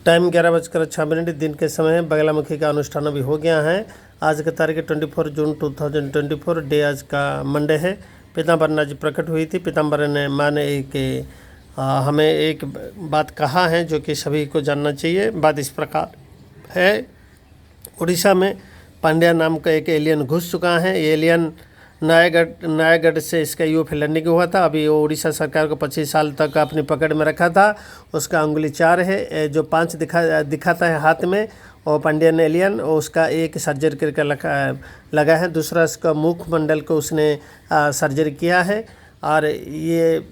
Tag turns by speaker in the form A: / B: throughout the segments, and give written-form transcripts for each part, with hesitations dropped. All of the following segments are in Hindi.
A: टाइम 11:06 दिन के समय है। बगलामुखी का अनुष्ठान अभी हो गया है। आज की तारीख 24 जून 2024 डे आज का मंडे है। पीताम्बर आज प्रकट हुई थी। पीताम्बर ने माँ ने हमें एक बात कहा है जो कि सभी को जानना चाहिए। बात इस प्रकार है, उड़ीसा में पांड्या नाम का एक एलियन घुस चुका है। ये एलियन नयागढ़ से इसका यूएफओ लैंडिंग हुआ था। अभी वो उड़ीसा सरकार को 25 साल तक अपनी पकड़ में रखा था। उसका अंगुली 4 है, जो 5 दिखाता है हाथ में। और पांडियन एलियन उसका एक सर्जरी करके लगा है। दूसरा इसका मुखमंडल को उसने सर्जरी किया है। और ये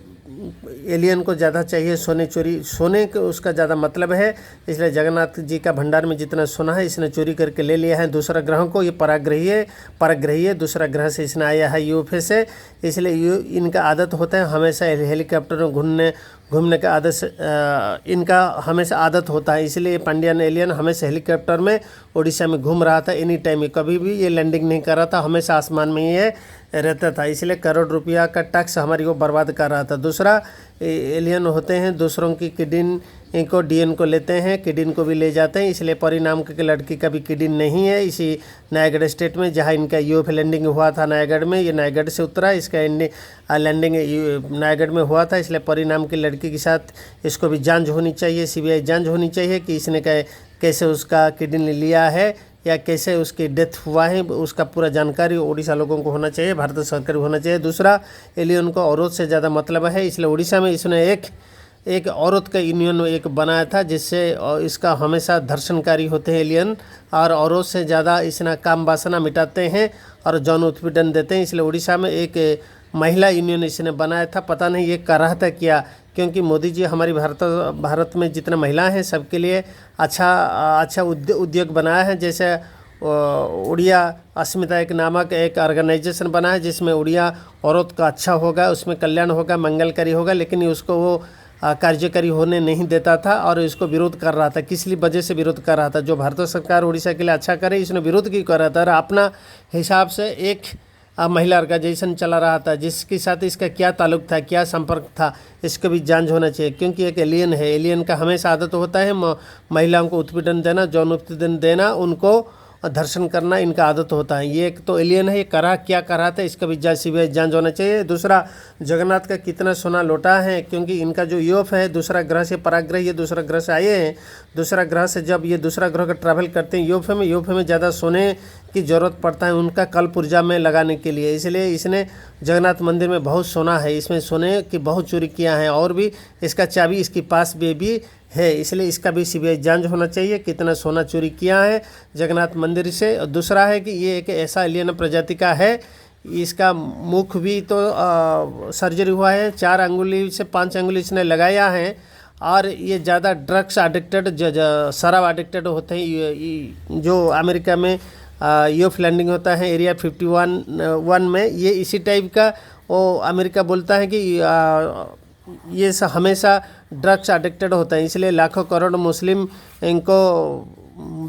A: एलियन को ज़्यादा चाहिए सोने का उसका ज़्यादा मतलब है। इसलिए जगन्नाथ जी का भंडार में जितना सोना है इसने चोरी करके ले लिया है दूसरा ग्रह को। ये पराग्रही है, दूसरा ग्रह से इसने आया है यूएफओ से। इसलिए इनका आदत होता है हमेशा हेलीकॉप्टर में घूमने का आदत इनका हमेशा आदत होता है। इसलिए पांडियन एलियन हमेशा हेलीकॉप्टर में उड़ीसा में घूम रहा था। एनी टाइम कभी भी ये लैंडिंग नहीं कर रहा था, हमेशा आसमान में ये रहता था। इसलिए करोड़ रुपया का टैक्स हमारी वो बर्बाद कर रहा था। दूसरा एलियन होते हैं दूसरों की किडनी को डीएन को लेते हैं, किडनी को भी ले जाते हैं। इसलिए परिणाम के लड़की का भी किडनी नहीं है इसी नयागढ़ स्टेट में जहां इनका यूएफओ लैंडिंग हुआ था। नयागढ़ में ये नयागढ़ से उतरा, इसका लैंडिंग नयागढ़ में हुआ था। इसलिए परिणाम की लड़की के साथ इसको भी जांच होनी चाहिए, सीबीआई जांच होनी चाहिए कि इसने कैसे उसका किडनी लिया है या कैसे उसकी डेथ हुआ है। उसका पूरा जानकारी उड़ीसा लोगों को होना चाहिए, भारत सरकार को होना चाहिए। दूसरा एलियन को औरत से ज़्यादा मतलब है। इसलिए उड़ीसा में इसने एक औरत का यूनियन एक बनाया था जिससे इसका हमेशा दर्शनकारी होते हैं एलियन। और औरत से ज़्यादा इसने काम वासना मिटाते हैं और जौन उत्पीड़न देते हैं। इसलिए उड़ीसा में एक महिला यूनियन इसने बनाया था। पता नहीं ये कर रहा था क्या, क्योंकि मोदी जी हमारी भारत में जितने महिला हैं सबके लिए अच्छा उद्योग बनाया है। जैसे उड़िया अस्मिता एक नामक एक ऑर्गेनाइजेशन बना है जिसमें उड़िया औरत का अच्छा होगा, उसमें कल्याण होगा, मंगलकारी होगा। लेकिन उसको वो कार्यकारी होने नहीं देता था और इसको विरोध कर रहा था। किस लिए वजह से विरोध कर रहा था? जो भारत सरकार उड़ीसा के लिए अच्छा करे इसने विरोध क्यों कर रहा था? और अपना हिसाब से एक महिला ऑर्गेनाइजेशन चला रहा था जिसके साथ इसका क्या ताल्लुक था, क्या संपर्क था, इसका भी जांच होना चाहिए। क्योंकि एक एलियन है, एलियन का हमेशा आदत होता है महिलाओं को उत्पीड़न देना, यौन उत्पीड़न देना, उनको दर्शन करना इनका आदत होता है। ये एक तो एलियन है, ये क्या करा था इसका भी सीबीआई जांच होना चाहिए। दूसरा जगन्नाथ का कितना सोना लौटा है, क्योंकि इनका जो यूएफओ है दूसरा ग्रह से पराग्रह, ये दूसरा ग्रह से आए हैं। दूसरा ग्रह से जब ये दूसरा ग्रह का ट्रैवल करते हैं यूएफओ में ज़्यादा सोने की ज़रूरत पड़ता है उनका कल पुर्जा में लगाने के लिए। इसलिए इसने जगन्नाथ मंदिर में बहुत सोना है, इसमें सोने की बहुत चोरी किया है और भी इसका चाबी इसके पास भी है। इसलिए इसका भी सीबीआई जांच होना चाहिए कितना सोना चोरी किया है जगन्नाथ मंदिर से। और दूसरा है कि ये एक ऐसा एलियन प्रजाति का है, इसका मुख भी तो सर्जरी हुआ है, 4 अंगुली से 5 अंगुली इसने लगाया है। और ये ज़्यादा ड्रग्स एडिक्टेड शराब एडिक्टेड होते हैं। जो अमेरिका में यूएफओ लैंडिंग होता है एरिया 51 में, ये इसी टाइप का वो अमेरिका बोलता है कि ये हमेशा ड्रग्स एडिक्टेड होता है। इसलिए लाखों करोड़ मुस्लिम इनको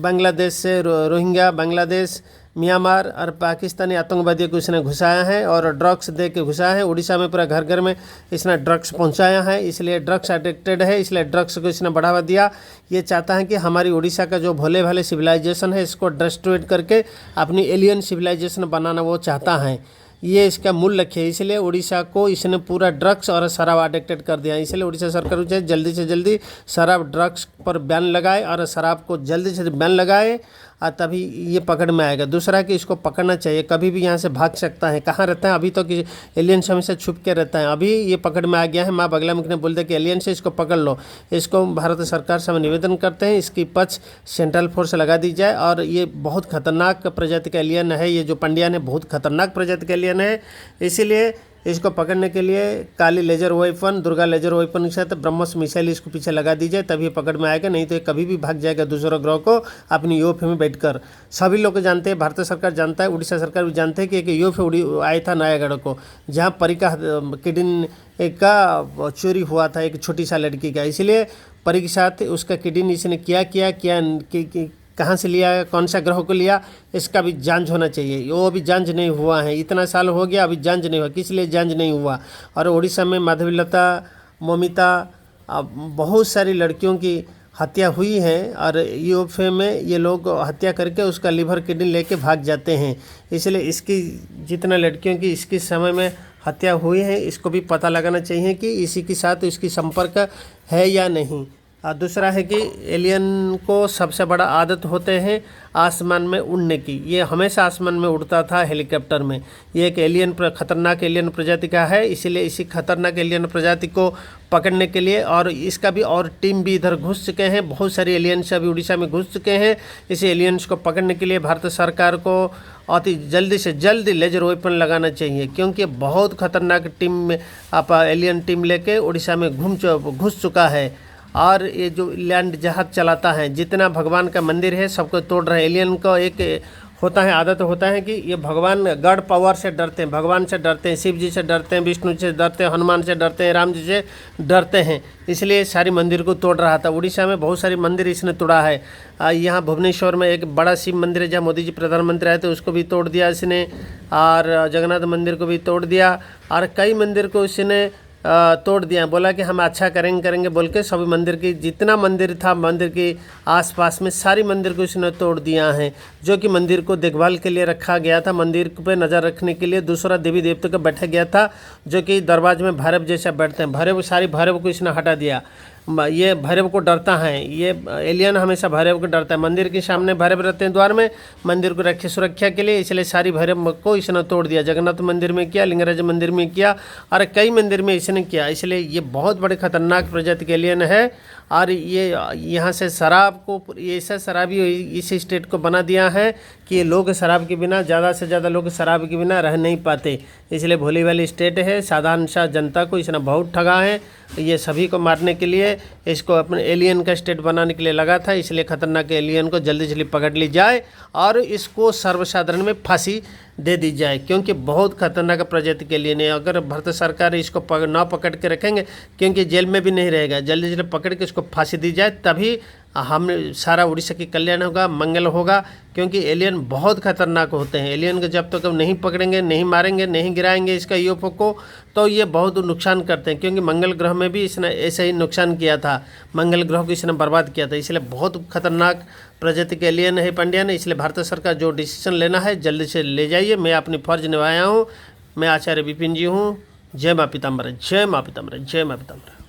A: बांग्लादेश से रोहिंग्या, बांग्लादेश, म्यांमार और पाकिस्तानी आतंकवादियों को इसने घुसाया है और ड्रग्स दे के घुसाया है। उड़ीसा में पूरा घर घर में इसने ड्रग्स पहुंचाया है। इसलिए ड्रग्स एडिक्टेड है, इसलिए ड्रग्स को इसने बढ़ावा दिया। ये चाहता है कि हमारी उड़ीसा का जो भोले भाले सिविलाइजेशन है इसको डिस्ट्रॉय करके अपनी एलियन सिविलाइजेशन बनाना वो चाहता है। ये इसका मूल लक्ष्य है। इसलिए उड़ीसा को इसने पूरा ड्रग्स और शराब एडिक्टेड कर दिया। इसलिए उड़ीसा सरकार को जल्दी से जल्दी शराब ड्रग्स पर बैन लगाए और शराब को जल्दी से बैन लगाए और तभी ये पकड़ में आएगा। दूसरा कि इसको पकड़ना चाहिए, कभी भी यहाँ से भाग सकता है। कहाँ रहता है अभी तो कि एलियन से हमेशा छुप के रहता है। अभी ये पकड़ में आ गया है। माँ बगलामुखी ने बोल दिया कि एलियन से इसको पकड़ लो। इसको भारत सरकार से हम निवेदन करते हैं इसकी पक्ष सेंट्रल फोर्स लगा दी जाए। और ये बहुत खतरनाक प्रजाति का एलियन है, ये जो पांड्या है बहुत खतरनाक प्रजाति का एलियन है। इसीलिए इसको पकड़ने के लिए Kali laser weapon, Durga laser weapon के साथ ब्रह्मोस मिसाइल इसको पीछे लगा दीजिए तभी पकड़ में आएगा, नहीं तो ये कभी भी भाग जाएगा दूसरा ग्रह को अपनी यूएफओ में बैठकर। सभी लोग जानते हैं, भारत सरकार जानता है, उड़ीसा सरकार भी जानते हैं कि एक यूएफओ आया था नयागढ़ को जहाँ परी का किडनी का चोरी हुआ था एक छोटी सा लड़की का। इसलिए परी के साथ उसका किडनी इसने क्या कहाँ से लिया, कौन सा ग्रह को लिया, इसका भी जांच होना चाहिए। वो अभी जांच नहीं हुआ है, इतना साल हो गया अभी जांच नहीं हुआ। किस लिए जांच नहीं हुआ? और उड़ीसा में माधवीलता, ममिता, बहुत सारी लड़कियों की हत्या हुई है और यूएफए में ये लोग हत्या करके उसका लिवर किडनी लेके भाग जाते हैं। इसलिए इसकी जितना लड़कियों की इसके समय में हत्या हुई है इसको भी पता लगाना चाहिए कि इसी के साथ इसकी संपर्क है या नहीं। और दूसरा है कि एलियन को सबसे बड़ा आदत होते हैं आसमान में उड़ने की। ये हमेशा आसमान में उड़ता था हेलीकॉप्टर में। ये एक एलियन खतरनाक एलियन प्रजाति का है, इसीलिए इसी खतरनाक एलियन प्रजाति को पकड़ने के लिए और इसका भी और टीम भी इधर घुस चुके हैं। बहुत सारे एलियंस अभी उड़ीसा में घुस चुके हैं। इस एलियंस को पकड़ने के लिए भारत सरकार को अति जल्दी से जल्दी लेजर वेपन लगाना चाहिए, क्योंकि बहुत खतरनाक टीम में आप एलियन टीम लेके उड़ीसा में घुस चुका है। और ये जो लैंड जहाज चलाता है, जितना भगवान का मंदिर है सबको तोड़ रहे हैं। एलियन को एक होता है आदत होता है कि ये भगवान गॉड पावर से डरते हैं, भगवान से डरते हैं, शिव जी से डरते हैं, विष्णु से डरते हैं, हनुमान से डरते हैं, राम जी से डरते हैं, इसलिए सारी मंदिर को तोड़ रहा था। उड़ीसा में बहुत सारी मंदिर इसने तोड़ा है। यहाँ भुवनेश्वर में एक बड़ा शिव मंदिर है जहाँ मोदी जी प्रधानमंत्री आए थे, उसको भी तोड़ दिया इसने। और जगन्नाथ मंदिर को भी तोड़ दिया और कई मंदिर को इसने तोड़ दिया। बोला कि हम अच्छा करेंगे बोल के सभी मंदिर की जितना मंदिर था मंदिर के आसपास में सारी मंदिर को इसने तोड़ दिया है, जो कि मंदिर को देखभाल के लिए रखा गया था, मंदिर पे नज़र रखने के लिए दूसरा देवी देवता को बैठा गया था, जो कि दरवाजे में भैरव जैसा बैठते हैं। भैरव सारी भैरव को इसने हटा दिया। ये भैरव को डरता है, ये एलियन हमेशा भैरव को डरता है। मंदिर के सामने भैरव रहते हैं द्वार में, मंदिर को रखे सुरक्षा के लिए, इसलिए सारी भैरव को इसने तोड़ दिया। जगन्नाथ मंदिर में किया, लिंगराज मंदिर में किया और कई मंदिर में इसने किया। इसलिए ये बहुत बड़े खतरनाक प्रजाति के एलियन है। और ये यहाँ से शराब को ऐसा शराबी इस स्टेट को बना दिया है कि लोग शराब के बिना ज़्यादा से ज़्यादा लोग शराब के बिना रह नहीं पाते। इसलिए भोली वाली स्टेट है, साधारण सा जनता को इसने बहुत ठगा है। ये सभी को मारने के लिए इसको अपने एलियन का स्टेट बनाने के लिए लगा था। इसलिए खतरनाक एलियन को जल्दी जल्दी पकड़ ली जाए और इसको सर्वसाधारण में फांसी दे दी जाए, क्योंकि बहुत खतरनाक प्रजाति के लिए नहीं। अगर भारत सरकार इसको ना पकड़ के रखेंगे, क्योंकि जेल में भी नहीं रहेगा, जल्दी जल्दी पकड़ के इसको फांसी दी जाए, तभी हम सारा उड़ीसा की कल्याण होगा, मंगल होगा। क्योंकि एलियन बहुत खतरनाक होते हैं। एलियन को जब तक हम नहीं पकड़ेंगे, नहीं मारेंगे, नहीं गिराएंगे इसका यूएफओ को, तो ये बहुत नुकसान करते हैं। क्योंकि मंगल ग्रह में भी इसने ऐसा ही नुकसान किया था, मंगल ग्रह को इसने बर्बाद किया था। इसलिए बहुत खतरनाक प्रजाति के एलियन है पंडियन। इसलिए भारत सरकार जो डिसीजन लेना है जल्दी से ले जाइए। मैं अपनी फर्ज निभाया हूँ। मैं आचार्य विपिन जी हूँ। जय माँ पीताम्बर, जय माँ पीताम्बर, जय माँ पीताम्बर।